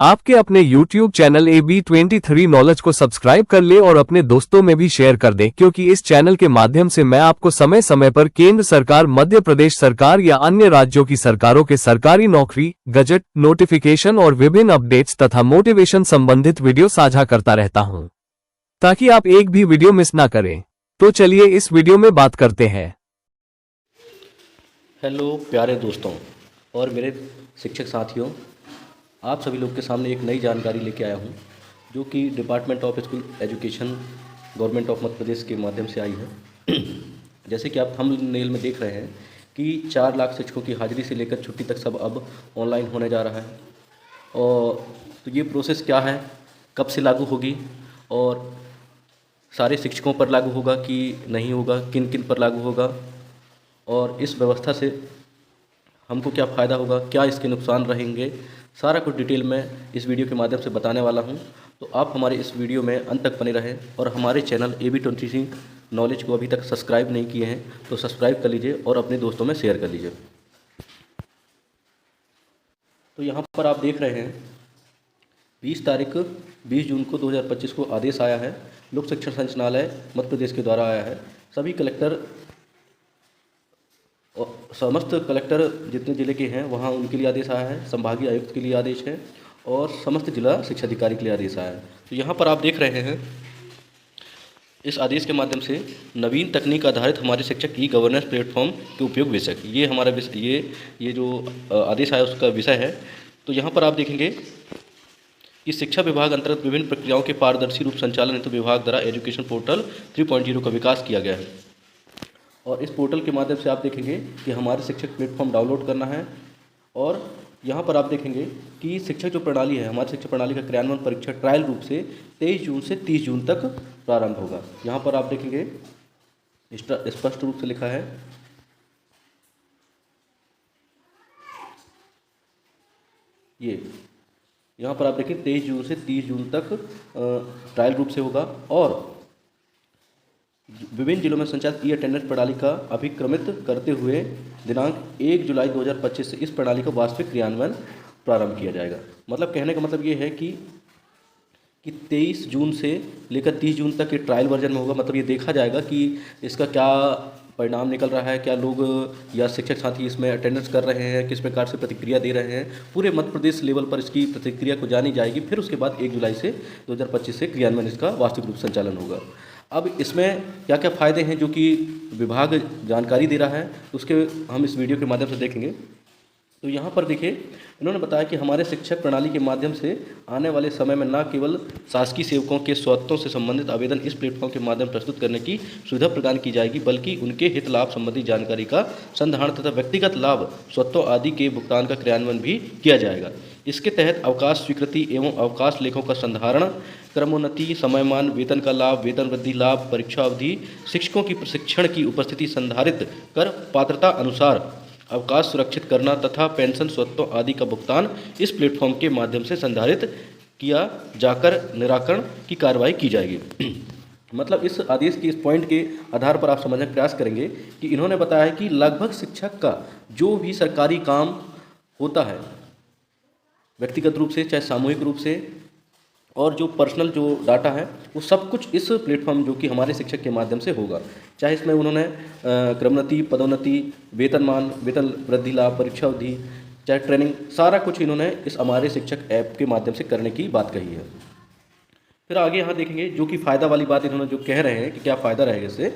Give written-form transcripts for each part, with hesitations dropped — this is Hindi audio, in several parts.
आपके अपने YouTube चैनल AB23 नॉलेज को सब्सक्राइब कर ले और अपने दोस्तों में भी शेयर कर दें, क्योंकि इस चैनल के माध्यम से मैं आपको समय समय पर केंद्र सरकार, मध्य प्रदेश सरकार या अन्य राज्यों की सरकारों के सरकारी नौकरी, गजट, नोटिफिकेशन और विभिन्न अपडेट्स तथा मोटिवेशन संबंधित वीडियो साझा करता रहता हूं, ताकि आप एक भी वीडियो मिस ना करें। तो चलिए इस वीडियो में बात करते हैं। हेलो प्यारे दोस्तों और मेरे शिक्षक साथियों, आप सभी लोग के सामने एक नई जानकारी लेके आया हूँ, जो कि department of school education government of Madhya Pradesh के माध्यम से आई है। जैसे कि आप थंबनेल में देख रहे हैं कि 4 लाख शिक्षकों की हाजिरी से लेकर छुट्टी तक सब अब ऑनलाइन होने जा रहा है। और तो ये प्रोसेस क्या है, कब से लागू होगी और सारे शिक्षकों पर लागू होगा कि नहीं होगा, किन किन पर लागू होगा, और इस व्यवस्था से हमको क्या फ़ायदा होगा, क्या इसके नुकसान रहेंगे, सारा कुछ डिटेल में इस वीडियो के माध्यम से बताने वाला हूं। तो आप हमारे इस वीडियो में अंत तक बने रहें और हमारे चैनल AB23 नॉलेज को अभी तक सब्सक्राइब नहीं किए हैं तो सब्सक्राइब कर लीजिए और अपने दोस्तों में शेयर कर लीजिए। तो यहाँ पर आप देख रहे हैं 20 जून को 2025 को आदेश आया है, लोक शिक्षण संचालनालय मध्य प्रदेश के द्वारा आया है। सभी कलेक्टर और समस्त कलेक्टर जितने ज़िले के हैं वहाँ उनके लिए आदेश आया है, संभागीय आयुक्त के लिए आदेश है और समस्त जिला शिक्षा अधिकारी के लिए आदेश आया है। तो यहाँ पर आप देख रहे हैं इस आदेश के माध्यम से नवीन तकनीक आधारित हमारे शिक्षक ई गवर्नेंस प्लेटफॉर्म के उपयोग विषय, ये हमारा विषय, ये जो आदेश आया उसका विषय है। तो यहाँ पर आप देखेंगे कि शिक्षा विभाग अंतर्गत विभिन्न प्रक्रियाओं के पारदर्शी रूप संचालन हेतु विभाग द्वारा एजुकेशन पोर्टल 3.0 का विकास किया गया है। और इस पोर्टल के माध्यम से आप देखेंगे कि हमारे शिक्षक प्लेटफॉर्म डाउनलोड करना है। और यहाँ पर आप देखेंगे कि शिक्षक जो प्रणाली है, हमारी शिक्षा प्रणाली का क्रियान्वयन परीक्षा ट्रायल रूप से 23 जून से 30 जून तक प्रारंभ होगा। यहाँ पर आप देखेंगे स्पष्ट रूप से लिखा है, ये यहाँ पर आप देखें 23 जून से 30 जून तक ट्रायल रूप से होगा। और विभिन्न जिलों में संचालित ई अटेंडेंस प्रणाली का अभिक्रमित करते हुए दिनांक 1 जुलाई 2025 से इस प्रणाली का वास्तविक क्रियान्वयन प्रारंभ किया जाएगा। मतलब कहने का मतलब ये है कि 23 जून से लेकर 30 जून तक ये ट्रायल वर्जन में होगा। मतलब ये देखा जाएगा कि इसका क्या परिणाम निकल रहा है, क्या लोग या शिक्षक साथी इसमें अटेंडेंस कर रहे हैं, किस प्रकार से प्रतिक्रिया दे रहे हैं। पूरे मध्य प्रदेश लेवल पर इसकी प्रतिक्रिया को जानी जाएगी। फिर उसके बाद 1 जुलाई से 2025 से क्रियान्वयन इसका वास्तविक रूप संचालन होगा। अब इसमें क्या क्या फ़ायदे हैं जो कि विभाग जानकारी दे रहा है, उसके हम इस वीडियो के माध्यम से देखेंगे। तो यहाँ पर देखिए, इन्होंने बताया कि हमारे शिक्षक प्रणाली के माध्यम से आने वाले समय में न केवल शासकीय सेवकों के स्वत्वों से संबंधित आवेदन इस प्लेटफॉर्म के माध्यम प्रस्तुत करने की सुविधा प्रदान की जाएगी, बल्कि उनके हित लाभ संबंधी जानकारी का संधारण तथा व्यक्तिगत लाभ स्वत्वों आदि के भुगतान का क्रियान्वयन भी किया जाएगा। इसके तहत अवकाश स्वीकृति एवं अवकाश लेखों का संधारण, क्रमोन्नति, समयमान, वेतन का लाभ, वेतन वृद्धि लाभ, परीक्षा अवधि, शिक्षकों की प्रशिक्षण की उपस्थिति संधारित कर पात्रता अनुसार अवकाश सुरक्षित करना तथा पेंशन स्वत्वों आदि का भुगतान इस प्लेटफॉर्म के माध्यम से संधारित किया जाकर निराकरण की कार्रवाई की जाएगी। मतलब इस आदेश के इस पॉइंट के आधार पर आप समझने का प्रयास करेंगे कि इन्होंने बताया है कि लगभग शिक्षक का जो भी सरकारी काम होता है, व्यक्तिगत रूप से चाहे सामूहिक रूप से, और जो पर्सनल जो डाटा है वो सब कुछ इस प्लेटफॉर्म जो कि हमारे शिक्षक के माध्यम से होगा। चाहे इसमें उन्होंने क्रमोन्नति, पदोन्नति, वेतनमान, वेतन वृद्धि लाभ, परीक्षा अवधि, चाहे ट्रेनिंग, सारा कुछ इन्होंने इस हमारे शिक्षक ऐप के माध्यम से करने की बात कही है। फिर आगे यहाँ देखेंगे जो कि फ़ायदा वाली बात इन्होंने जो कह रहे हैं कि क्या फ़ायदा रहेगा इससे।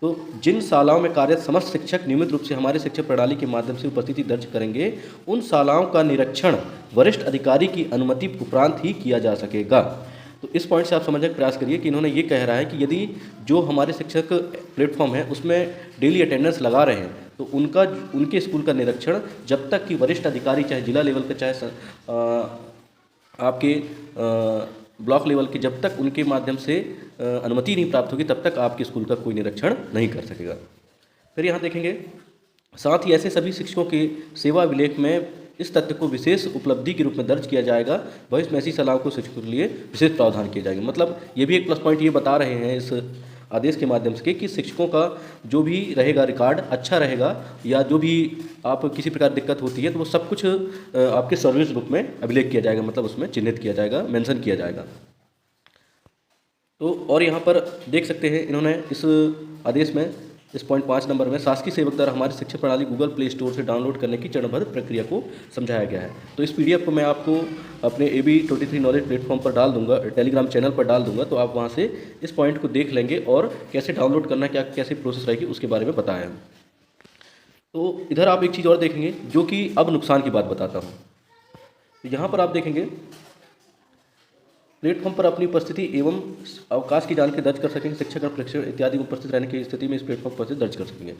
तो जिन शालाओं में कार्यरत समस्त शिक्षक नियमित रूप से हमारे शिक्षक प्रणाली के माध्यम से उपस्थिति दर्ज करेंगे, उन शालाओं का निरीक्षण वरिष्ठ अधिकारी की अनुमति उपरांत ही किया जा सकेगा। तो इस पॉइंट से आप समझने का प्रयास करिए कि इन्होंने ये कह रहा है कि यदि जो हमारे शिक्षक प्लेटफॉर्म है उसमें डेली अटेंडेंस लगा रहे हैं तो उनके स्कूल का निरीक्षण जब तक कि वरिष्ठ अधिकारी, चाहे जिला लेवल का, चाहे आपके ब्लॉक लेवल के, जब तक उनके माध्यम से अनुमति नहीं प्राप्त होगी तब तक आपके स्कूल का कोई निरीक्षण नहीं कर सकेगा। फिर यहाँ देखेंगे, साथ ही ऐसे सभी शिक्षकों के सेवा अभिलेख में इस तथ्य को विशेष उपलब्धि के रूप में दर्ज किया जाएगा। भविष्य में ऐसी सलाह को शिक्षकों के लिए विशेष प्रावधान किए जाएंगे। मतलब ये भी एक प्लस पॉइंट ये बता रहे हैं इस आदेश के माध्यम से कि शिक्षकों का जो भी रहेगा रिकॉर्ड अच्छा रहेगा, या जो भी आप किसी प्रकार दिक्कत होती है तो वो सब कुछ आपके सर्विस बुक में अभिलेख किया जाएगा, मतलब उसमें चिन्हित किया जाएगा, मेंशन किया जाएगा। तो और यहाँ पर देख सकते हैं इन्होंने इस आदेश में इस पॉइंट 5 नंबर में शासकीय सेवक द्वारा हमारी शिक्षा प्रणाली गूगल प्ले स्टोर से डाउनलोड करने की चरणबद्ध प्रक्रिया को समझाया गया है। तो इस पीडीएफ को मैं आपको अपने AB23 नॉलेज प्लेटफॉर्म पर डाल दूंगा, टेलीग्राम चैनल पर डाल दूंगा, तो आप वहाँ से इस पॉइंट को देख लेंगे और कैसे डाउनलोड करना, क्या कैसे प्रोसेस रहेगी उसके बारे में बताया है। तो इधर आप एक चीज़ और देखेंगे जो कि अब नुकसान की बात बताता हूँ। तो यहाँ पर आप देखेंगे प्लेटफॉर्म पर अपनी उपस्थिति एवं अवकाश की जानकारी दर्ज कर सकेंगे। शिक्षक और प्रेक्षक इत्यादि में उपस्थित रहने की स्थिति में इस प्लेटफॉर्म पर उपस्थिति दर्ज कर सकेंगे।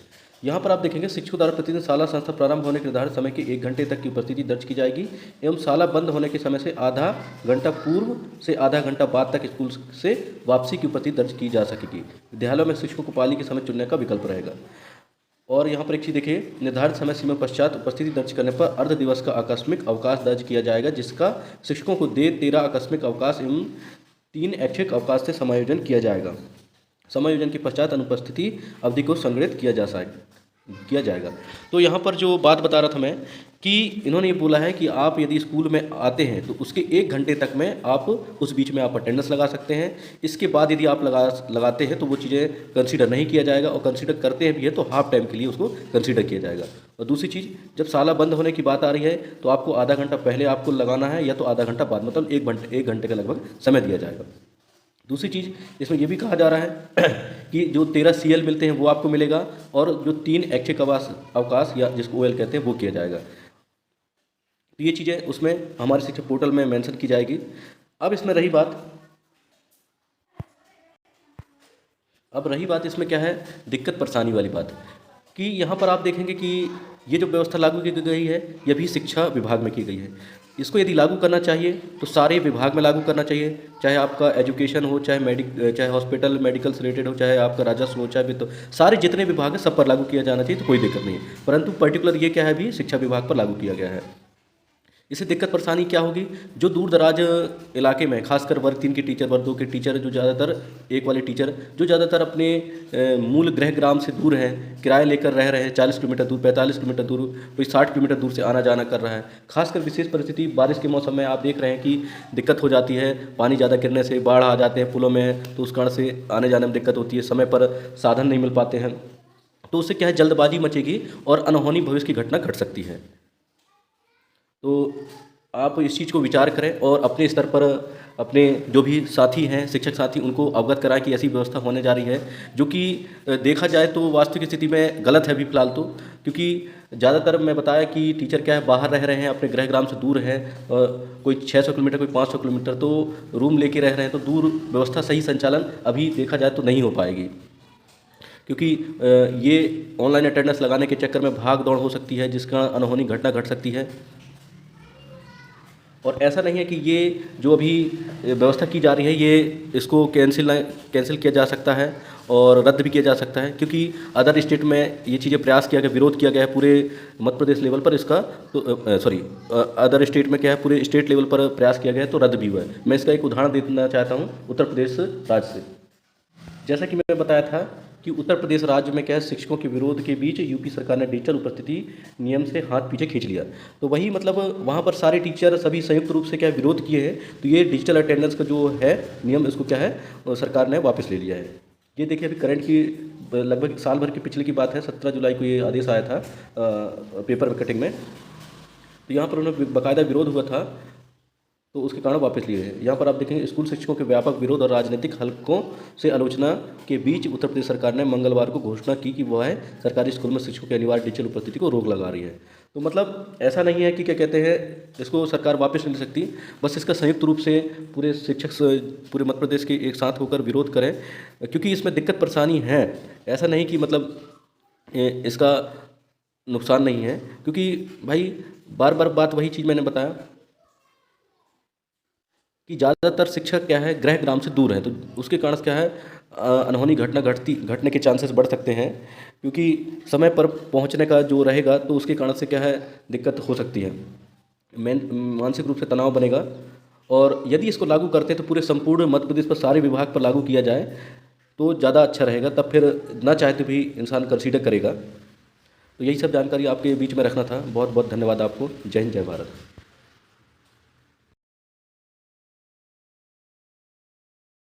यहाँ पर आप देखेंगे शिक्षकों द्वारा प्रतिदिन शाला संस्था प्रारंभ होने के निर्धारित समय के 1 घंटे तक की उपस्थिति दर्ज की जाएगी एवं शाला बंद होने के समय से आधा घंटा पूर्व से आधा घंटा बाद तक स्कूल से वापसी की उपस्थिति दर्ज की जा सकेगी। विद्यालयों में शिक्षकों को पाली के समय चुनने का विकल्प रहेगा। और यहाँ पर एक चीज़ देखिए, निर्धारित समय सीमा पश्चात उपस्थिति दर्ज करने पर अर्ध दिवस का आकस्मिक अवकाश दर्ज किया जाएगा, जिसका शिक्षकों को 13 आकस्मिक अवकाश एवं 3 ऐच्छिक अवकाश से समायोजन किया जाएगा। समायोजन के पश्चात अनुपस्थिति अवधि को संग्रहित किया जाएगा। तो यहाँ पर जो बात बता रहा था मैं कि इन्होंने ये बोला है कि आप यदि स्कूल में आते हैं तो उसके 1 घंटे तक में आप उस बीच में आप अटेंडेंस लगा सकते हैं। इसके बाद यदि आप लगाते हैं तो वो चीज़ें कंसीडर नहीं किया जाएगा, और कंसीडर करते हैं भी है तो हाफ टाइम के लिए उसको कंसीडर किया जाएगा। और दूसरी चीज़, जब शाला बंद होने की बात आ रही है तो आपको आधा घंटा पहले आपको लगाना है या तो आधा घंटा बाद, मतलब 1 घंटे का लगभग समय दिया जाएगा। दूसरी चीज़ इसमें यह भी कहा जा रहा है कि जो 13 CL मिलते हैं वो आपको मिलेगा, और जो 3 ऐच्छिक अवकाश या जिसको OL कहते हैं वो किया जाएगा। तो ये चीज़ें उसमें हमारे शिक्षा पोर्टल में मेंशन की जाएगी। अब इसमें रही बात इसमें क्या है, दिक्कत परेशानी वाली बात, कि यहाँ पर आप देखेंगे कि ये जो व्यवस्था लागू की गई है यह भी शिक्षा विभाग में की गई है। इसको यदि लागू करना चाहिए तो सारे विभाग में लागू करना चाहिए, चाहे आपका एजुकेशन हो, चाहे हॉस्पिटल मेडिकल से रिलेटेड हो, चाहे आपका राजस्व हो, चाहे तो सारे जितने विभाग हैं सब पर लागू किया जाना चाहिए, तो कोई दिक्कत नहीं है। परंतु पर्टिकुलर ये क्या है, अभी शिक्षा विभाग पर लागू किया गया है। इससे दिक्कत परेशानी क्या होगी, जो दूर दराज इलाके में खासकर वर्ग 3 के टीचर, वर्ग 2 के टीचर, जो ज़्यादातर 1 वाले टीचर जो ज़्यादातर अपने मूल गृह ग्राम से दूर हैं, किराए लेकर रह रहे हैं 40 किलोमीटर दूर, 45 किलोमीटर दूर, कोई 60 किलोमीटर दूर से आना जाना कर रहा है। खासकर विशेष परिस्थिति बारिश के मौसम में आप देख रहे हैं कि दिक्कत हो जाती है, पानी ज़्यादा गिरने से बाढ़ आ जाते हैं पुलों में, तो उस कारण से आने जाने में दिक्कत होती है, समय पर साधन नहीं मिल पाते हैं, तो उससे क्या है जल्दबाजी मचेगी और अनहोनी भविष्य की घटना घट सकती है। तो आप इस चीज़ को विचार करें और अपने स्तर पर अपने जो भी साथी हैं, शिक्षक साथी, उनको अवगत कराएं कि ऐसी व्यवस्था होने जा रही है, जो कि देखा जाए तो वास्तविक स्थिति में गलत है अभी फिलहाल तो, क्योंकि ज़्यादातर मैं बताया कि टीचर क्या है बाहर रह रहे हैं, अपने गृह ग्राम से दूर हैं, कोई 600 किलोमीटर, कोई 500 किलोमीटर, तो रूम लेके रह रहे हैं, तो दूर व्यवस्था सही संचालन अभी देखा जाए तो नहीं हो पाएगी, क्योंकि ये ऑनलाइन अटेंडेंस लगाने के चक्कर में भाग दौड़ हो सकती है, जिसका अनहोनी घटना घट सकती है। और ऐसा नहीं है कि ये जो अभी व्यवस्था की जा रही है ये इसको कैंसिल किया जा सकता है और रद्द भी किया जा सकता है, क्योंकि अदर स्टेट में ये चीज़ें प्रयास किया गया, विरोध किया गया है पूरे मध्य प्रदेश लेवल पर इसका, तो अदर स्टेट में क्या है पूरे स्टेट लेवल पर प्रयास किया गया है, तो रद्द भी हुआ है। मैं इसका एक उदाहरण देना चाहता हूँ उत्तर प्रदेश राज्य से। जैसा कि मैंने बताया था कि उत्तर प्रदेश राज्य में क्या है, शिक्षकों के विरोध के बीच यूपी सरकार ने डिजिटल उपस्थिति नियम से हाथ पीछे खींच लिया। तो वही मतलब वहाँ पर सारे टीचर सभी संयुक्त रूप से क्या विरोध किए हैं, तो ये डिजिटल अटेंडेंस का जो है नियम, इसको क्या है सरकार ने वापस ले लिया है। ये देखिए अभी करंट की लगभग साल भर के पिछले की बात है, 17 जुलाई को ये आदेश आया था पेपर कटिंग में, तो यहाँ पर उन्हें बाकायदा विरोध हुआ था, तो उसके कारण वापस लिए हैं। यहाँ पर आप देखेंगे स्कूल शिक्षकों के व्यापक विरोध और राजनीतिक हलकों से आलोचना के बीच उत्तर प्रदेश सरकार ने मंगलवार को घोषणा की कि वह सरकारी स्कूल में शिक्षकों की अनिवार्य डिजिटल उपस्थिति को रोक लगा रही है। तो मतलब ऐसा नहीं है कि क्या कहते हैं इसको सरकार वापस नहीं ले सकती, बस इसका संयुक्त रूप से पूरे शिक्षक पूरे मध्य प्रदेश के एक साथ होकर विरोध करें, क्योंकि इसमें दिक्कत परेशानी है। ऐसा नहीं कि मतलब इसका नुकसान नहीं है, क्योंकि भाई बार बार बात वही चीज़ मैंने बताया कि ज़्यादातर शिक्षक क्या है गृह ग्राम से दूर है, तो उसके कारण क्या है अनहोनी घटने के चांसेस बढ़ सकते हैं, क्योंकि समय पर पहुंचने का जो रहेगा तो उसके कारण से क्या है दिक्कत हो सकती है, मानसिक रूप से तनाव बनेगा। और यदि इसको लागू करते हैं तो पूरे संपूर्ण मध्य प्रदेश पर सारे विभाग पर लागू किया जाए तो ज़्यादा अच्छा रहेगा, तब फिर ना चाहते भी इंसान कंसीडर करेगा। तो यही सब जानकारी आपके बीच में रखना था। बहुत बहुत धन्यवाद आपको। जय हिंद, जय भारत।